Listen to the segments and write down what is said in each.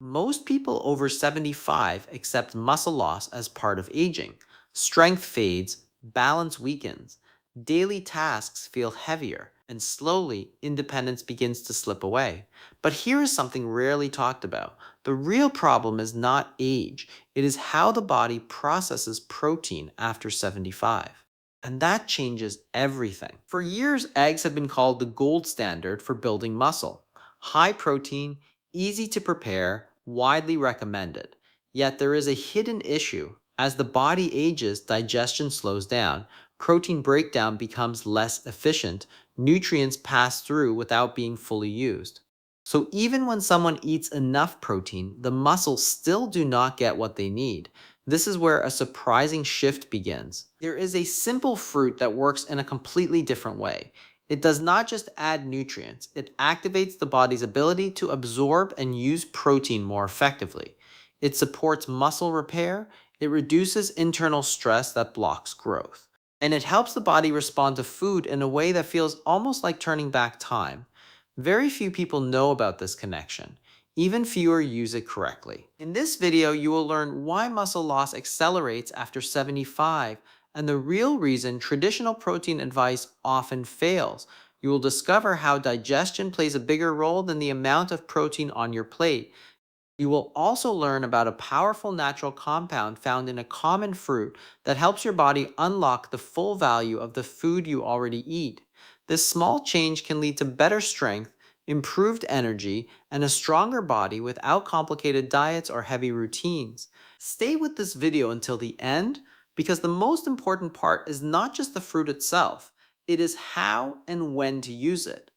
Most people over 75 accept muscle loss as part of aging. Strength fades, balance weakens, daily tasks feel heavier, and slowly independence begins to slip away. But here is something rarely talked about. The real problem is not age, it is how the body processes protein after 75. And that changes everything. For years, eggs have been called the gold standard for building muscle. High protein, easy to prepare, widely recommended. Yet there is a hidden issue. As the body ages, digestion slows down, protein breakdown becomes less efficient, nutrients pass through without being fully used. So even when someone eats enough protein, the muscles still do not get what they need. This is where a surprising shift begins. There is a simple fruit that works in a completely different way. It does not just add nutrients, it activates the body's ability to absorb and use protein more effectively. It supports muscle repair, it reduces internal stress that blocks growth, and it helps the body respond to food in a way that feels almost like turning back time. Very few people know about this connection. Even fewer use it correctly. In this video, you will learn why muscle loss accelerates after 75 and the real reason traditional protein advice often fails. You will discover how digestion plays a bigger role than the amount of protein on your plate. You will also learn about a powerful natural compound found in a common fruit that helps your body unlock the full value of the food you already eat. This small change can lead to better strength, improved energy, and a stronger body without complicated diets or heavy routines. Stay with this video until the end because the most important part is not just the fruit itself, it is how and when to use it.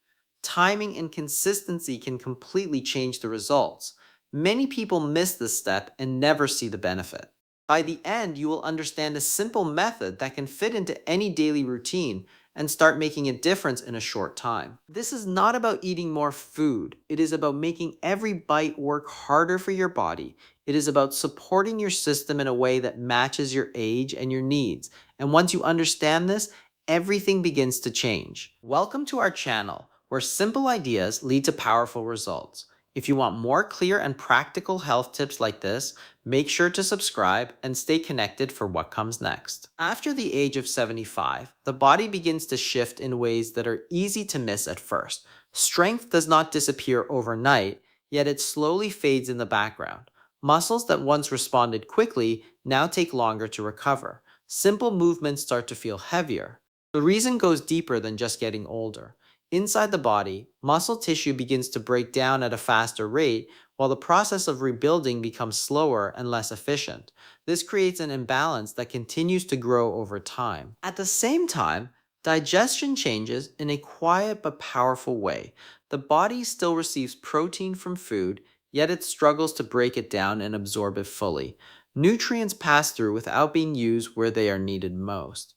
Timing and consistency can completely change the results. Many people miss this step and never see the benefit. By the end, you will understand a simple method that can fit into any daily routine and start making a difference in a short time. This is not about eating more food. It is about making every bite work harder for your body. It is about supporting your system in a way that matches your age and your needs. And once you understand this, everything begins to change. Welcome to our channel, where simple ideas lead to powerful results. If you want more clear and practical health tips like this, make sure to subscribe and stay connected for what comes next. After the age of 75, the body begins to shift in ways that are easy to miss at first. Strength does not disappear overnight, yet it slowly fades in the background. Muscles that once responded quickly now take longer to recover. Simple movements start to feel heavier. The reason goes deeper than just getting older. Inside the body, muscle tissue begins to break down at a faster rate, while the process of rebuilding becomes slower and less efficient. This creates an imbalance that continues to grow over time. At the same time, digestion changes in a quiet but powerful way. The body still receives protein from food, yet it struggles to break it down and absorb it fully. Nutrients pass through without being used where they are needed most.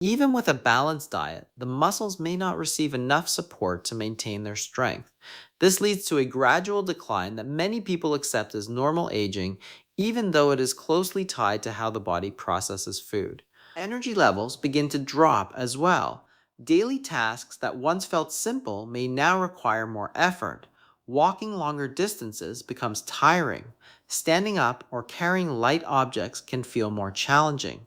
Even with a balanced diet, the muscles may not receive enough support to maintain their strength. This leads to a gradual decline that many people accept as normal aging, even though it is closely tied to how the body processes food. Energy levels begin to drop as well. Daily tasks that once felt simple may now require more effort. Walking longer distances becomes tiring. Standing up or carrying light objects can feel more challenging.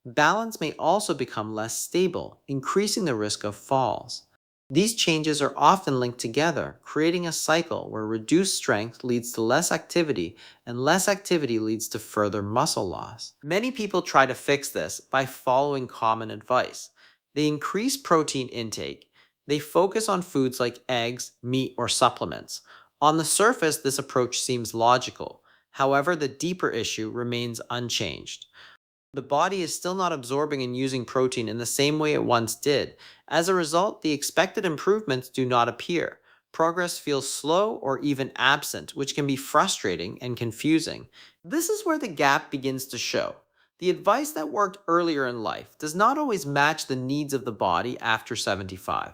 Balance may also become less stable, increasing the risk of falls. These changes are often linked together, creating a cycle where reduced strength leads to less activity, and less activity leads to further muscle loss. Many people try to fix this by following common advice. They increase protein intake. They focus on foods like eggs, meat, or supplements. On the surface, this approach seems logical. However, the deeper issue remains unchanged. The body is still not absorbing and using protein in the same way it once did. As a result, the expected improvements do not appear. Progress feels slow or even absent, which can be frustrating and confusing. This is where the gap begins to show. The advice that worked earlier in life does not always match the needs of the body after 75.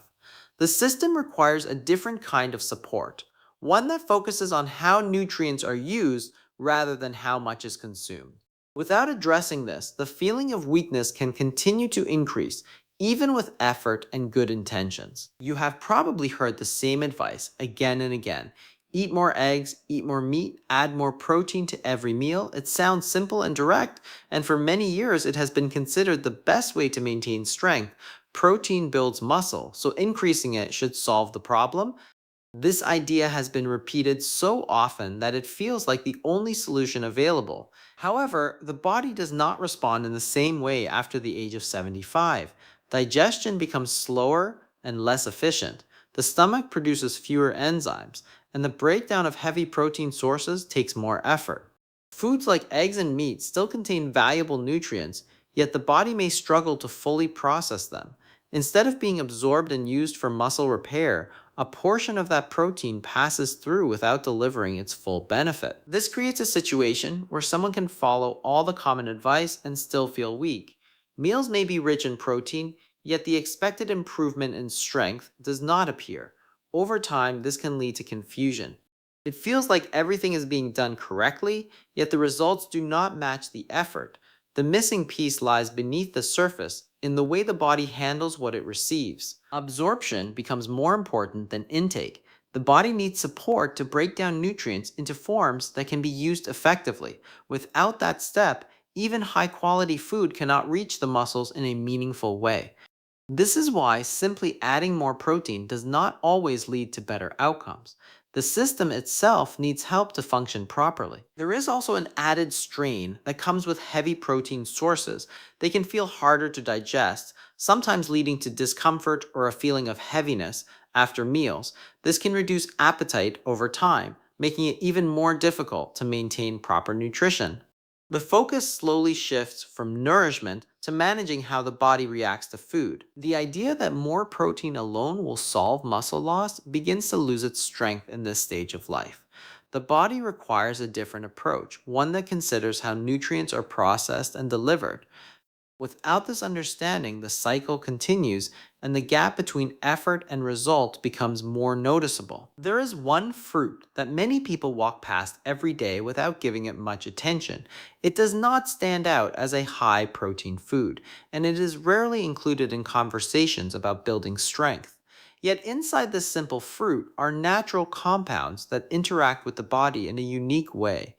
The system requires a different kind of support, one that focuses on how nutrients are used rather than how much is consumed. Without addressing this, the feeling of weakness can continue to increase, even with effort and good intentions. You have probably heard the same advice again and again. Eat more eggs, eat more meat, add more protein to every meal. It sounds simple and direct, and for many years it has been considered the best way to maintain strength. Protein builds muscle, so increasing it should solve the problem. This idea has been repeated so often that it feels like the only solution available. However, the body does not respond in the same way after the age of 75. Digestion becomes slower and less efficient. The stomach produces fewer enzymes, and the breakdown of heavy protein sources takes more effort. Foods like eggs and meat still contain valuable nutrients, yet the body may struggle to fully process them. Instead of being absorbed and used for muscle repair, a portion of that protein passes through without delivering its full benefit. This creates a situation where someone can follow all the common advice and still feel weak. Meals may be rich in protein, yet the expected improvement in strength does not appear. Over time, this can lead to confusion. It feels like everything is being done correctly, yet the results do not match the effort. The missing piece lies beneath the surface in the way the body handles what it receives. Absorption becomes more important than intake. The body needs support to break down nutrients into forms that can be used effectively. Without that step, even high quality food cannot reach the muscles in a meaningful way. This is why simply adding more protein does not always lead to better outcomes. The system itself needs help to function properly. There is also an added strain that comes with heavy protein sources. They can feel harder to digest, sometimes leading to discomfort or a feeling of heaviness after meals. This can reduce appetite over time, making it even more difficult to maintain proper nutrition. The focus slowly shifts from nourishment to managing how the body reacts to food. The idea that more protein alone will solve muscle loss begins to lose its strength in this stage of life. The body requires a different approach, one that considers how nutrients are processed and delivered. Without this understanding, the cycle continues and the gap between effort and result becomes more noticeable. There is one fruit that many people walk past every day without giving it much attention. It does not stand out as a high protein food, and it is rarely included in conversations about building strength. Yet inside this simple fruit are natural compounds that interact with the body in a unique way.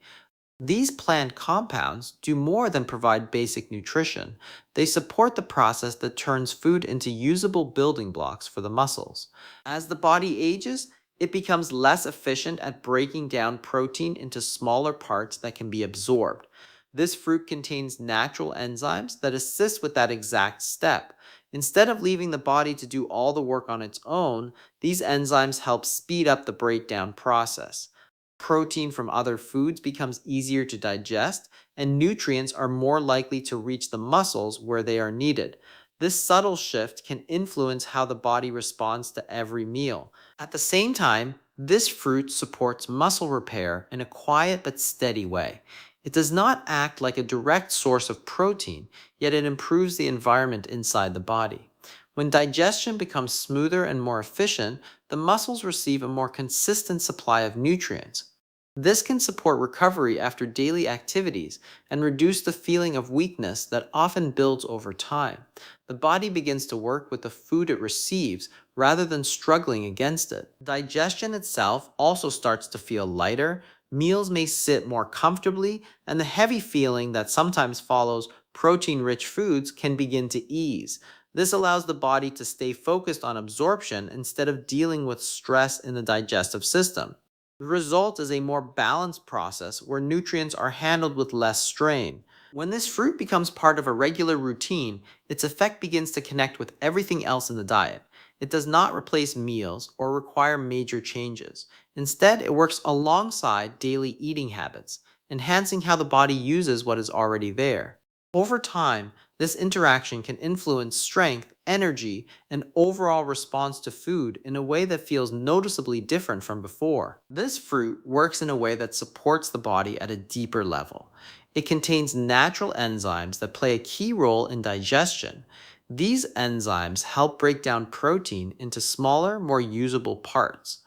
These plant compounds do more than provide basic nutrition. They support the process that turns food into usable building blocks for the muscles. As the body ages, it becomes less efficient at breaking down protein into smaller parts that can be absorbed. This fruit contains natural enzymes that assist with that exact step. Instead of leaving the body to do all the work on its own, these enzymes help speed up the breakdown process. Protein from other foods becomes easier to digest, and nutrients are more likely to reach the muscles where they are needed. This subtle shift can influence how the body responds to every meal. At the same time, this fruit supports muscle repair in a quiet but steady way. It does not act like a direct source of protein, yet it improves the environment inside the body. When digestion becomes smoother and more efficient, the muscles receive a more consistent supply of nutrients. This can support recovery after daily activities and reduce the feeling of weakness that often builds over time. The body begins to work with the food it receives rather than struggling against it. Digestion itself also starts to feel lighter, meals may sit more comfortably, and the heavy feeling that sometimes follows protein rich foods can begin to ease. This allows the body to stay focused on absorption instead of dealing with stress in the digestive system. The result is a more balanced process where nutrients are handled with less strain. When this fruit becomes part of a regular routine, its effect begins to connect with everything else in the diet. It does not replace meals or require major changes. Instead, it works alongside daily eating habits, enhancing how the body uses what is already there. Over time, this interaction can influence strength, energy, and overall response to food in a way that feels noticeably different from before. This fruit works in a way that supports the body at a deeper level. It contains natural enzymes that play a key role in digestion. These enzymes help break down protein into smaller, more usable parts.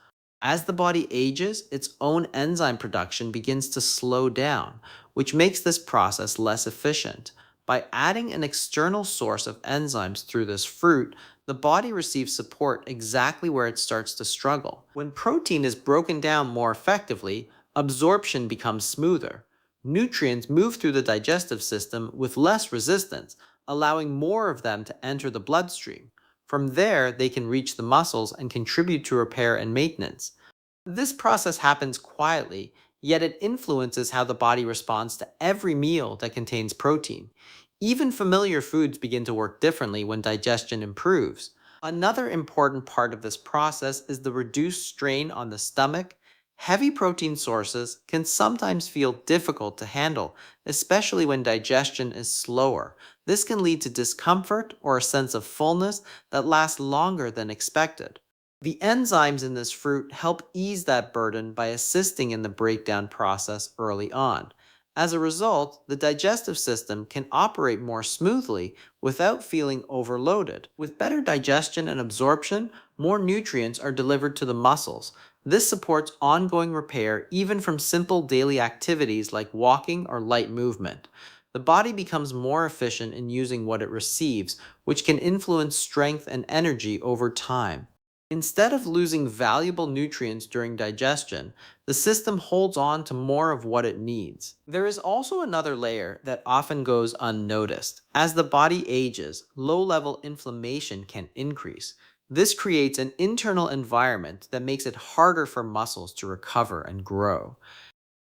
As the body ages, its own enzyme production begins to slow down, which makes this process less efficient. By adding an external source of enzymes through this fruit, the body receives support exactly where it starts to struggle. When protein is broken down more effectively, absorption becomes smoother. Nutrients move through the digestive system with less resistance, allowing more of them to enter the bloodstream. From there, they can reach the muscles and contribute to repair and maintenance. This process happens quietly, yet it influences how the body responds to every meal that contains protein. Even familiar foods begin to work differently when digestion improves. Another important part of this process is the reduced strain on the stomach. Heavy protein sources can sometimes feel difficult to handle, especially when digestion is slower. This can lead to discomfort or a sense of fullness that lasts longer than expected. The enzymes in this fruit help ease that burden by assisting in the breakdown process early on. As a result, the digestive system can operate more smoothly without feeling overloaded. With better digestion and absorption, more nutrients are delivered to the muscles. This supports ongoing repair even from simple daily activities like walking or light movement. The body becomes more efficient in using what it receives, which can influence strength and energy over time. Instead of losing valuable nutrients during digestion, the system holds on to more of what it needs. There is also another layer that often goes unnoticed. As the body ages, low-level inflammation can increase. This creates an internal environment that makes it harder for muscles to recover and grow.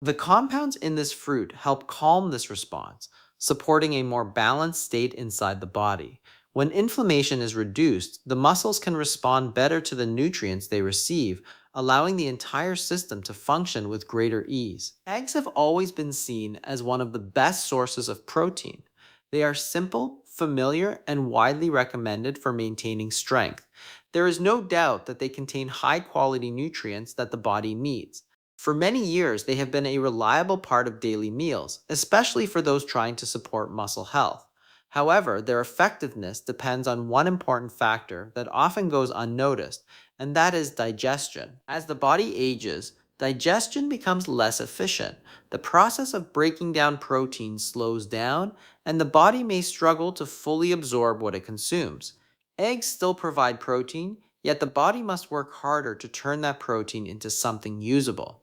The compounds in this fruit help calm this response, supporting a more balanced state inside the body. When inflammation is reduced, the muscles can respond better to the nutrients they receive, allowing the entire system to function with greater ease. Eggs have always been seen as one of the best sources of protein. They are simple, familiar, and widely recommended for maintaining strength. There is no doubt that they contain high quality nutrients that the body needs. For many years, they have been a reliable part of daily meals, especially for those trying to support muscle health. However, their effectiveness depends on one important factor that often goes unnoticed, and that is digestion. As the body ages, digestion becomes less efficient. The process of breaking down protein slows down, and the body may struggle to fully absorb what it consumes. Eggs still provide protein, yet the body must work harder to turn that protein into something usable.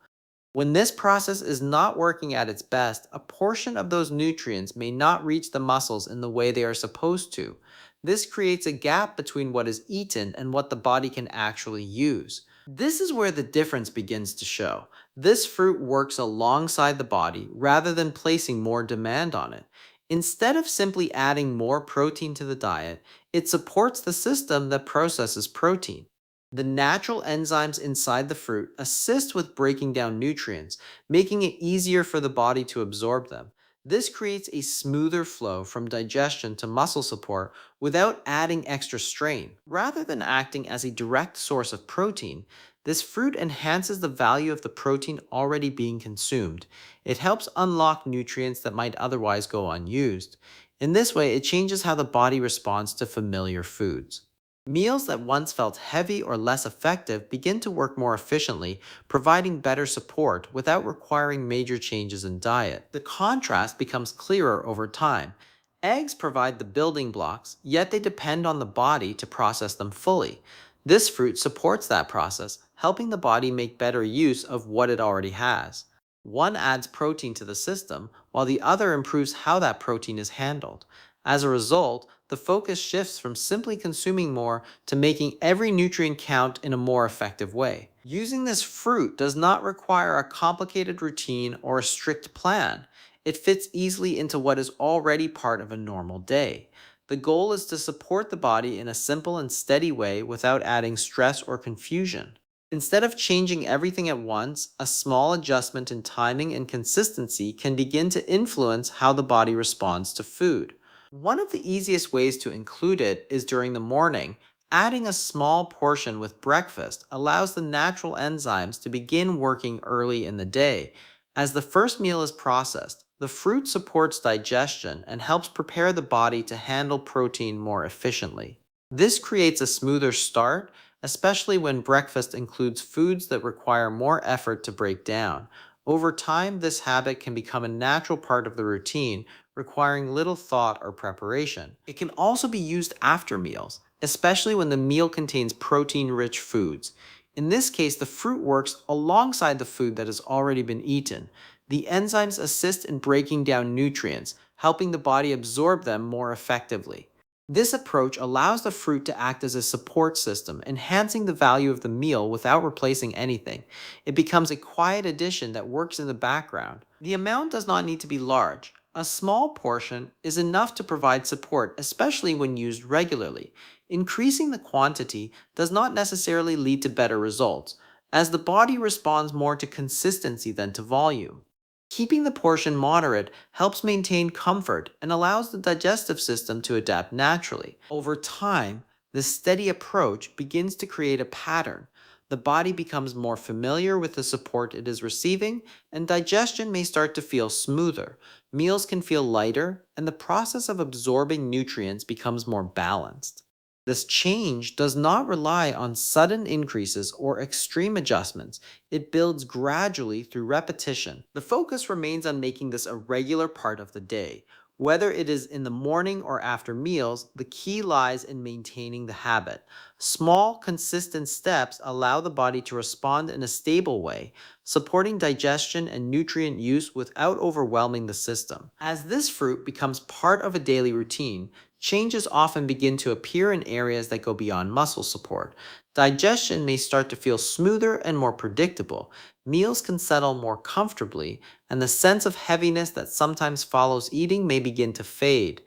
When this process is not working at its best, a portion of those nutrients may not reach the muscles in the way they are supposed to. This creates a gap between what is eaten and what the body can actually use. This is where the difference begins to show. This fruit works alongside the body rather than placing more demand on it. Instead of simply adding more protein to the diet, it supports the system that processes protein. The natural enzymes inside the fruit assist with breaking down nutrients, making it easier for the body to absorb them. This creates a smoother flow from digestion to muscle support without adding extra strain. Rather than acting as a direct source of protein, this fruit enhances the value of the protein already being consumed. It helps unlock nutrients that might otherwise go unused. In this way, it changes how the body responds to familiar foods. Meals that once felt heavy or less effective begin to work more efficiently, providing better support without requiring major changes in diet. The contrast becomes clearer over time. Eggs provide the building blocks, yet they depend on the body to process them fully. This fruit supports that process, helping the body make better use of what it already has. One adds protein to the system, while the other improves how that protein is handled. As a result, the focus shifts from simply consuming more to making every nutrient count in a more effective way. Using this fruit does not require a complicated routine or a strict plan. It fits easily into what is already part of a normal day. The goal is to support the body in a simple and steady way without adding stress or confusion. Instead of changing everything at once, a small adjustment in timing and consistency can begin to influence how the body responds to food. One of the easiest ways to include it is during the morning. Adding a small portion with breakfast allows the natural enzymes to begin working early in the day. As the first meal is processed, the fruit supports digestion and helps prepare the body to handle protein more efficiently. This creates a smoother start, especially when breakfast includes foods that require more effort to break down. Over time, this habit can become a natural part of the routine, requiring little thought or preparation. It can also be used after meals, especially when the meal contains protein-rich foods. In this case, the fruit works alongside the food that has already been eaten. The enzymes assist in breaking down nutrients, helping the body absorb them more effectively. This approach allows the fruit to act as a support system, enhancing the value of the meal without replacing anything. It becomes a quiet addition that works in the background. The amount does not need to be large. A small portion is enough to provide support, especially when used regularly. Increasing the quantity does not necessarily lead to better results, as the body responds more to consistency than to volume. Keeping the portion moderate helps maintain comfort and allows the digestive system to adapt naturally. Over time, this steady approach begins to create a pattern. The body becomes more familiar with the support it is receiving, and digestion may start to feel smoother. Meals can feel lighter, and the process of absorbing nutrients becomes more balanced. This change does not rely on sudden increases or extreme adjustments. It builds gradually through repetition. The focus remains on making this a regular part of the day. Whether it is in the morning or after meals, the key lies in maintaining the habit. Small, consistent steps allow the body to respond in a stable way, supporting digestion and nutrient use without overwhelming the system. As this fruit becomes part of a daily routine, changes often begin to appear in areas that go beyond muscle support. Digestion may start to feel smoother and more predictable. Meals can settle more comfortably, and the sense of heaviness that sometimes follows eating may begin to fade.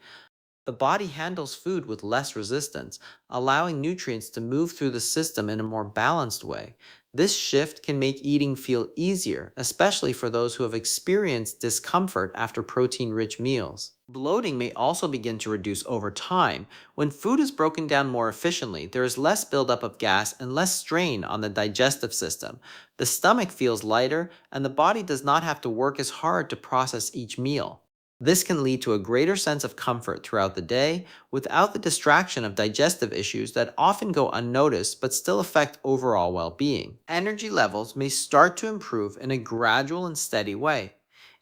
The body handles food with less resistance, allowing nutrients to move through the system in a more balanced way. This shift can make eating feel easier, especially for those who have experienced discomfort after protein rich meals. Bloating may also begin to reduce over time. When food is broken down more efficiently, there is less buildup of gas and less strain on the digestive system. The stomach feels lighter, and the body does not have to work as hard to process each meal. This can lead to a greater sense of comfort throughout the day without the distraction of digestive issues that often go unnoticed but still affect overall well being. Energy levels may start to improve in a gradual and steady way.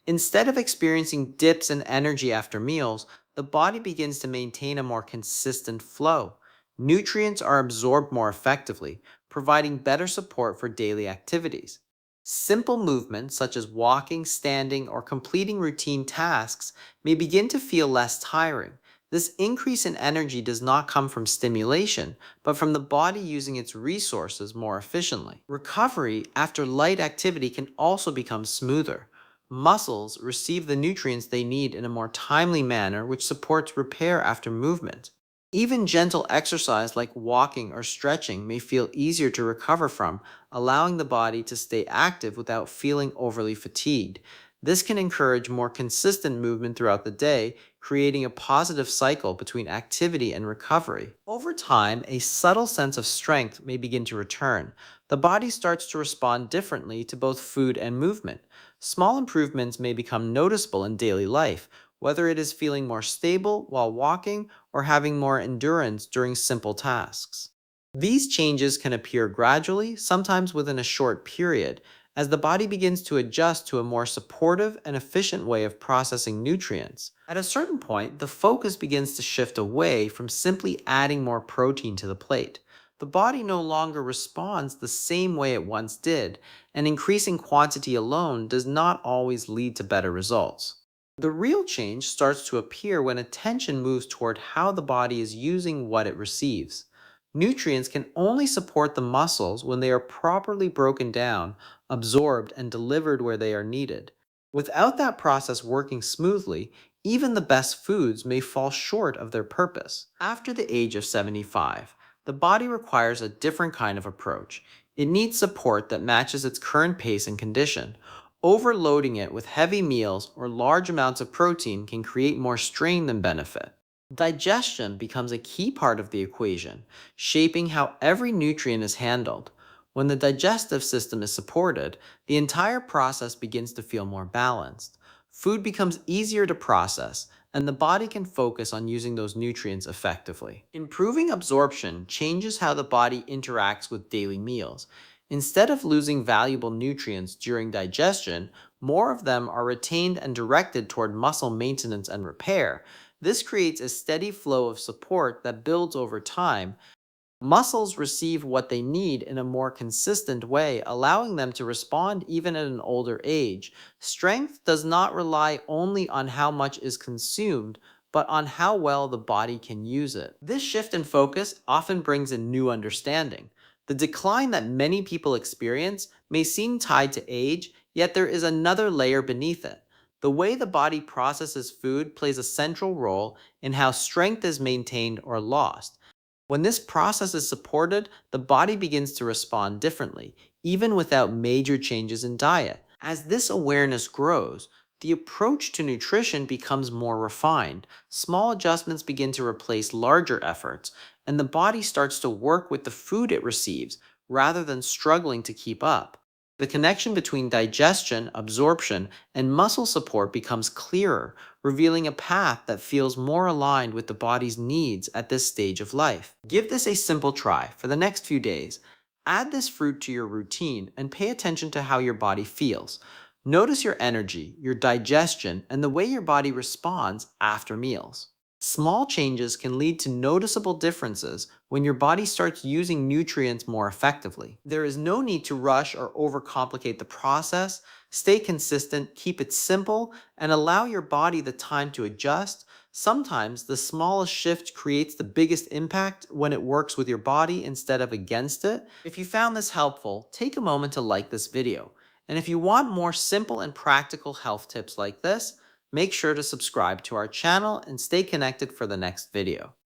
Instead of experiencing dips in energy after meals, the body begins to maintain a more consistent flow. Nutrients are absorbed more effectively, providing better support for daily activities. Simple movements such as walking, standing, or completing routine tasks may begin to feel less tiring. This increase in energy does not come from stimulation, but from the body using its resources more efficiently. Recovery after light activity can also become smoother. Muscles receive the nutrients they need in a more timely manner, which supports repair after movement. Even gentle exercise like walking or stretching may feel easier to recover from, allowing the body to stay active without feeling overly fatigued. This can encourage more consistent movement throughout the day, creating a positive cycle between activity and recovery. Over time, a subtle sense of strength may begin to return. The body starts to respond differently to both food and movement. Small improvements may become noticeable in daily life, whether it is feeling more stable while walking or having more endurance during simple tasks. These changes can appear gradually, sometimes within a short period, as the body begins to adjust to a more supportive and efficient way of processing nutrients. At a certain point, the focus begins to shift away from simply adding more protein to the plate. The body no longer responds the same way it once did, and increasing quantity alone does not always lead to better results. The real change starts to appear when attention moves toward how the body is using what it receives. Nutrients can only support the muscles when they are properly broken down, absorbed, and delivered where they are needed. Without that process working smoothly, even the best foods may fall short of their purpose. After the age of 75, the body requires a different kind of approach. It needs support that matches its current pace and condition. Overloading it with heavy meals or large amounts of protein can create more strain than benefit. Digestion becomes a key part of the equation, shaping how every nutrient is handled. When the digestive system is supported, the entire process begins to feel more balanced. Food becomes easier to process, and the body can focus on using those nutrients effectively. Improving absorption changes how the body interacts with daily meals. Instead of losing valuable nutrients during digestion, more of them are retained and directed toward muscle maintenance and repair. This creates a steady flow of support that builds over time. Muscles receive what they need in a more consistent way, allowing them to respond even at an older age. Strength does not rely only on how much is consumed, but on how well the body can use it. This shift in focus often brings a new understanding. The decline that many people experience may seem tied to age, yet there is another layer beneath it. The way the body processes food plays a central role in how strength is maintained or lost. When this process is supported, the body begins to respond differently, even without major changes in diet. As this awareness grows, the approach to nutrition becomes more refined. Small adjustments begin to replace larger efforts, and the body starts to work with the food it receives rather than struggling to keep up. The connection between digestion, absorption, and muscle support becomes clearer, revealing a path that feels more aligned with the body's needs at this stage of life. Give this a simple try for the next few days. Add this fruit to your routine and pay attention to how your body feels. Notice your energy, your digestion, and the way your body responds after meals. Small changes can lead to noticeable differences when your body starts using nutrients more effectively. There is no need to rush or overcomplicate the process. Stay consistent, keep it simple, and allow your body the time to adjust. Sometimes the smallest shift creates the biggest impact when it works with your body instead of against it. If you found this helpful, take a moment to like this video. And if you want more simple and practical health tips like this, make sure to subscribe to our channel and stay connected for the next video.